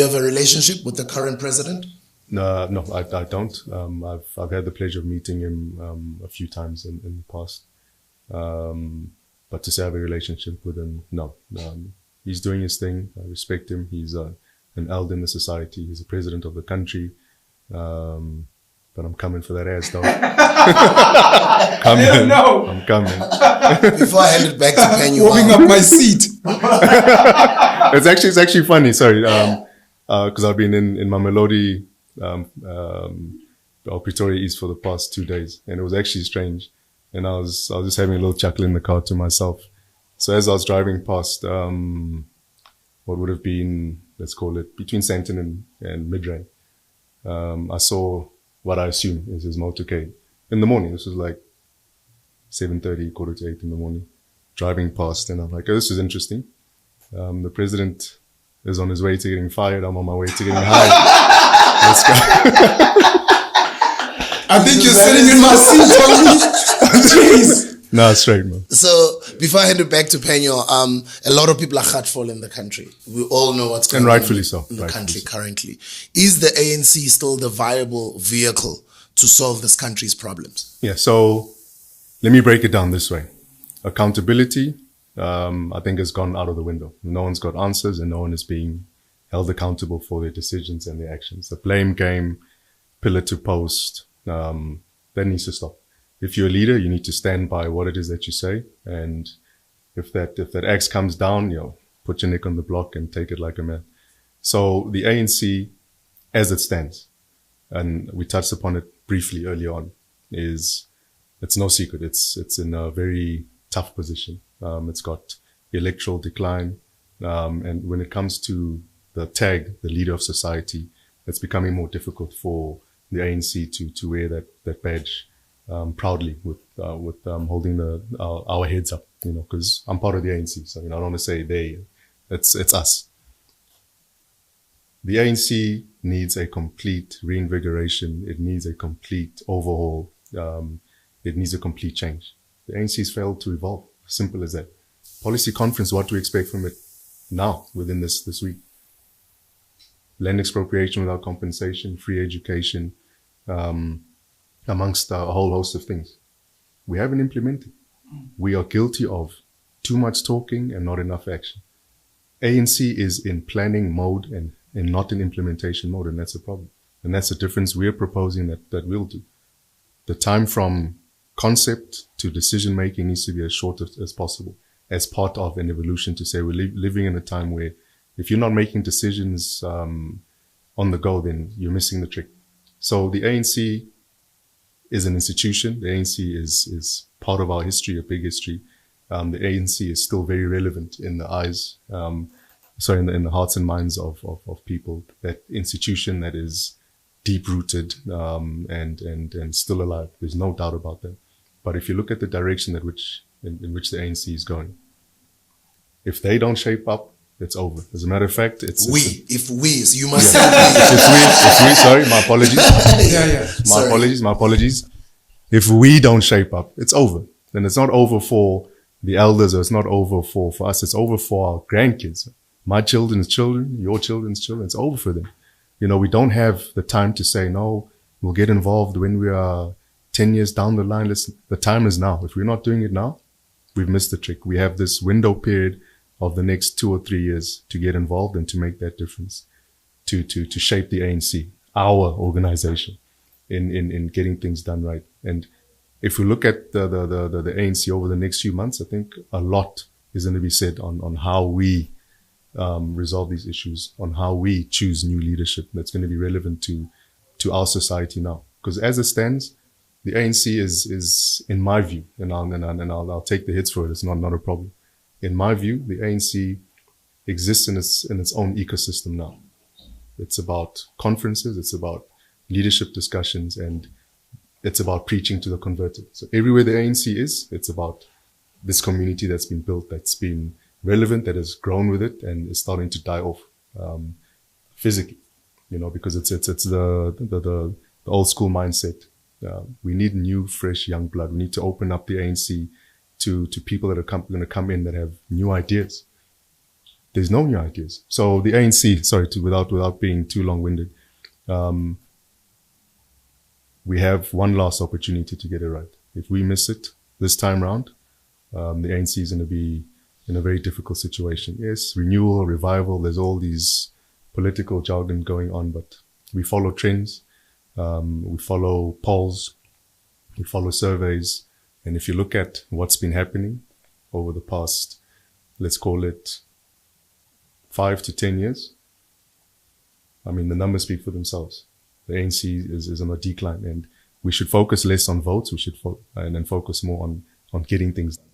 you have a relationship with the current president? No, I don't. I've had the pleasure of meeting him a few times in the past. But to say I have a relationship with him, no. He's doing his thing. I respect him. He's an elder in the society. He's the president of the country. But I'm coming for that ass, though. I'm coming. Before I hand it back to Penny, warming up my seat. It's actually funny. Sorry, because I've been in Mamelodi, Pretoria East for the past 2 days, and it was actually strange. And I was just having a little chuckle in the car to myself. So as I was driving past, what would have been, let's call it, between Sandton and Midrand, I saw what I assume is his motorcade in the morning. This was like 7:30, 7:45 in the morning, driving past, and I'm like, oh, this is interesting. The president is on his way to getting fired. I'm on my way to getting hired. Let's go. I think you're sitting in my seat, Tony. Jeez. No, straight, man. So before I hand it back to Penyo, a lot of people are hurtful in the country. We all know what's going on in the country currently. Is the ANC still the viable vehicle to solve this country's problems? Yeah, so let me break it down this way. Accountability, I think, has gone out of the window. No one's got answers and no one is being held accountable for their decisions and their actions. The blame game, pillar to post, that needs to stop. If you're a leader, you need to stand by what it is that you say. And if that axe comes down, put your neck on the block and take it like a man. So the ANC, as it stands, and we touched upon it briefly early on, it's no secret. It's in a very tough position. It's got electoral decline. And when it comes to the tag, the leader of society, it's becoming more difficult for the ANC to wear that badge proudly with holding our heads up, because I'm part of the ANC. So, I don't want to say they, it's us. The ANC needs a complete reinvigoration. It needs a complete overhaul. It needs a complete change. The ANC's failed to evolve. Simple as that. Policy conference, what do we expect from it now, within this week? Land expropriation without compensation, free education, amongst a whole host of things. We haven't implemented. We are guilty of too much talking and not enough action. ANC is in planning mode and not in implementation mode, and that's a problem. And that's the difference we're proposing that we'll do. The time from concept to decision making needs to be as short as possible, as part of an evolution to say we're living in a time where if you're not making decisions on the go, then you're missing the trick. So the ANC is an institution. The ANC is part of our history, a big history. The ANC is still very relevant in the eyes, in the hearts and minds of people. That institution that is deep rooted and still alive. There's no doubt about that. But if you look at the direction in which the ANC is going, if they don't shape up, it's over. As a matter of fact, so you must say if we, sorry, my apologies. My apologies. If we don't shape up, it's over. Then it's not over for the elders, or it's not over for us. It's over for our grandkids. My children's children, your children's children. It's over for them. We don't have the time to say, no, we'll get involved when we are 10 years down the line. Listen, the time is now. If we're not doing it now, we've missed the trick. We have this window period of the next 2 or 3 years to get involved and to make that difference, to shape the ANC, our organization, in getting things done right. And if we look at the ANC over the next few months, I think a lot is going to be said on how we resolve these issues, on how we choose new leadership that's going to be relevant to our society now. Because as it stands, the ANC is in my view, and I'll take the hits for it. It's not a problem. In my view, the ANC exists in its own ecosystem now. It's about conferences, it's about leadership discussions, and it's about preaching to the converted. So everywhere the ANC is, it's about this community that's been built, that's been relevant, that has grown with it, and is starting to die off physically. Because it's the old school mindset. We need new, fresh, young blood. We need to open up the ANC to people that are going to come in that have new ideas. there's no new ideas. So the ANC, sorry, without being too long-winded, we have one last opportunity to get it right. If we miss it this time round, the ANC is going to be in a very difficult situation. Yes, renewal, revival, there's all these political jargon going on, but we follow trends, we follow polls, we follow surveys. And if you look at what's been happening over the past, let's call it 5 to 10 years, I mean, the numbers speak for themselves. The ANC is on a decline, and we should focus less on votes. We should and then focus more on getting things done.